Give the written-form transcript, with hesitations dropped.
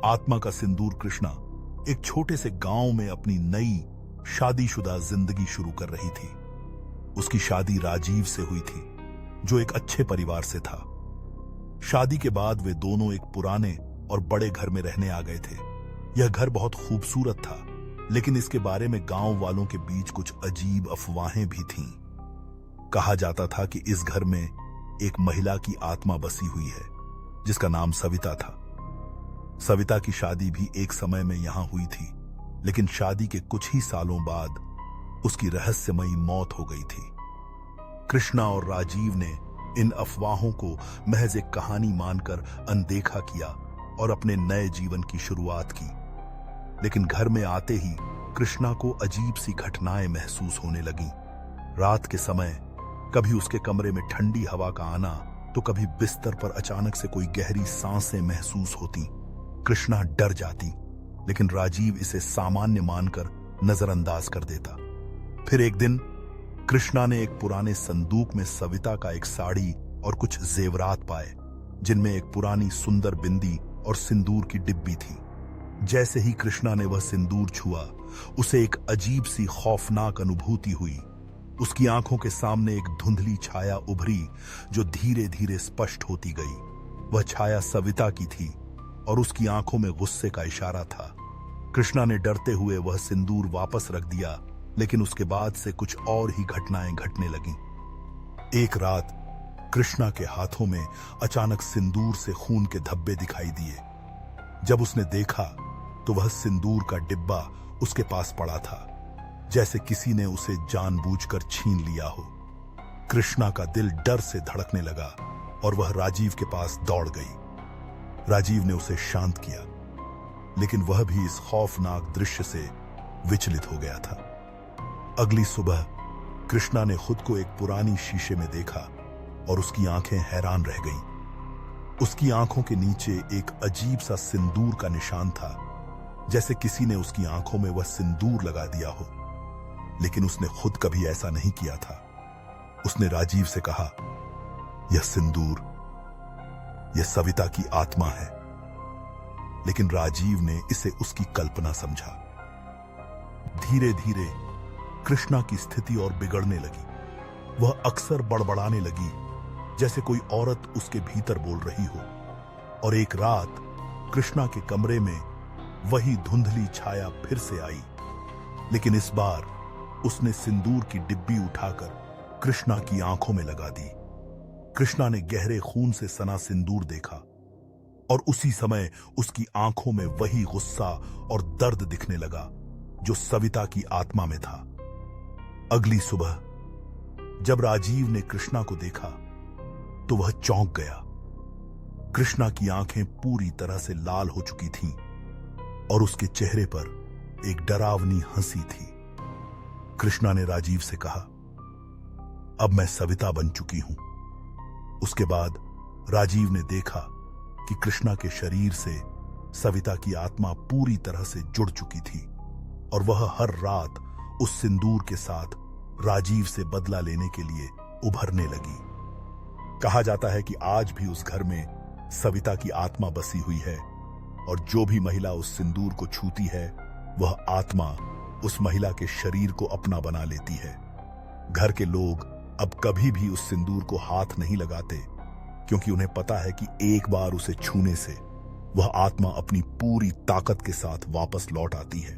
आत्मा का सिंदूर कृष्णा एक छोटे से गांव में अपनी नई शादीशुदा जिंदगी शुरू कर रही थी। उसकी शादी राजीव से हुई थी, जो एक अच्छे परिवार से था। शादी के बाद वे दोनों एक पुराने और बड़े घर में रहने आ गए थे। यह घर बहुत खूबसूरत था, लेकिन इसके बारे में गांव वालों के बीच कुछ अजीब अफवाहें भी थीं। कहा जाता था कि इस घर में एक महिला की आत्मा बसी हुई है, जिसका नाम सविता था। सविता की शादी भी एक समय में यहां हुई थी, लेकिन शादी के कुछ ही सालों बाद उसकी रहस्यमयी मौत हो गई थी। कृष्णा और राजीव ने इन अफवाहों को महज एक कहानी मानकर अनदेखा किया और अपने नए जीवन की शुरुआत की। लेकिन घर में आते ही कृष्णा को अजीब सी घटनाएं महसूस होने लगीं। रात के समय कभी उसके कमरे में ठंडी हवा का आना, तो कभी बिस्तर पर अचानक से कोई गहरी सांसें महसूस होती। कृष्णा डर जाती, लेकिन राजीव इसे सामान्य मानकर नजरअंदाज कर देता। फिर एक दिन कृष्णा ने एक पुराने संदूक में सविता का एक साड़ी और कुछ जेवरात पाए, जिनमें एक पुरानी सुंदर बिंदी और सिंदूर की डिब्बी थी। जैसे ही कृष्णा ने वह सिंदूर छुआ, उसे एक अजीब सी खौफनाक अनुभूति हुई। उसकी आंखों के सामने एक धुंधली छाया उभरी, जो धीरे धीरे स्पष्ट होती गई। वह छाया सविता की थी और उसकी आंखों में गुस्से का इशारा था। कृष्णा ने डरते हुए वह सिंदूर वापस रख दिया, लेकिन उसके बाद से कुछ और ही घटनाएं घटने लगीं। एक रात कृष्णा के हाथों में अचानक सिंदूर से खून के धब्बे दिखाई दिए। जब उसने देखा तो वह सिंदूर का डिब्बा उसके पास पड़ा था, जैसे किसी ने उसे जानबूझकर छीन लिया हो। कृष्णा का दिल डर से धड़कने लगा और वह राजीव के पास दौड़ गई। राजीव ने उसे शांत किया, लेकिन वह भी इस खौफनाक दृश्य से विचलित हो गया था। अगली सुबह कृष्णा ने खुद को एक पुरानी शीशे में देखा और उसकी आंखें हैरान रह गईं। उसकी आंखों के नीचे एक अजीब सा सिंदूर का निशान था, जैसे किसी ने उसकी आंखों में वह सिंदूर लगा दिया हो। लेकिन उसने खुद कभी ऐसा नहीं किया था। उसने राजीव से कहा, यह सिंदूर, यह सविता की आत्मा है। लेकिन राजीव ने इसे उसकी कल्पना समझा। धीरे धीरे कृष्णा की स्थिति और बिगड़ने लगी। वह अक्सर बड़बड़ाने लगी, जैसे कोई औरत उसके भीतर बोल रही हो। और एक रात कृष्णा के कमरे में वही धुंधली छाया फिर से आई, लेकिन इस बार उसने सिंदूर की डिब्बी उठाकर कृष्णा की आंखों में लगा दी। कृष्णा ने गहरे खून से सना सिंदूर देखा और उसी समय उसकी आंखों में वही गुस्सा और दर्द दिखने लगा, जो सविता की आत्मा में था। अगली सुबह जब राजीव ने कृष्णा को देखा, तो वह चौंक गया। कृष्णा की आंखें पूरी तरह से लाल हो चुकी थीं और उसके चेहरे पर एक डरावनी हंसी थी। कृष्णा ने राजीव से कहा, अब मैं सविता बन चुकी हूं। उसके बाद राजीव ने देखा कि कृष्णा के शरीर से सविता की आत्मा पूरी तरह से जुड़ चुकी थी और वह हर रात उस सिंदूर के साथ राजीव से बदला लेने के लिए उभरने लगी। कहा जाता है कि आज भी उस घर में सविता की आत्मा बसी हुई है और जो भी महिला उस सिंदूर को छूती है, वह आत्मा उस महिला के शरीर को अपना बना लेती है। घर के लोग अब कभी भी उस सिंदूर को हाथ नहीं लगाते, क्योंकि उन्हें पता है कि एक बार उसे छूने से वह आत्मा अपनी पूरी ताकत के साथ वापस लौट आती है।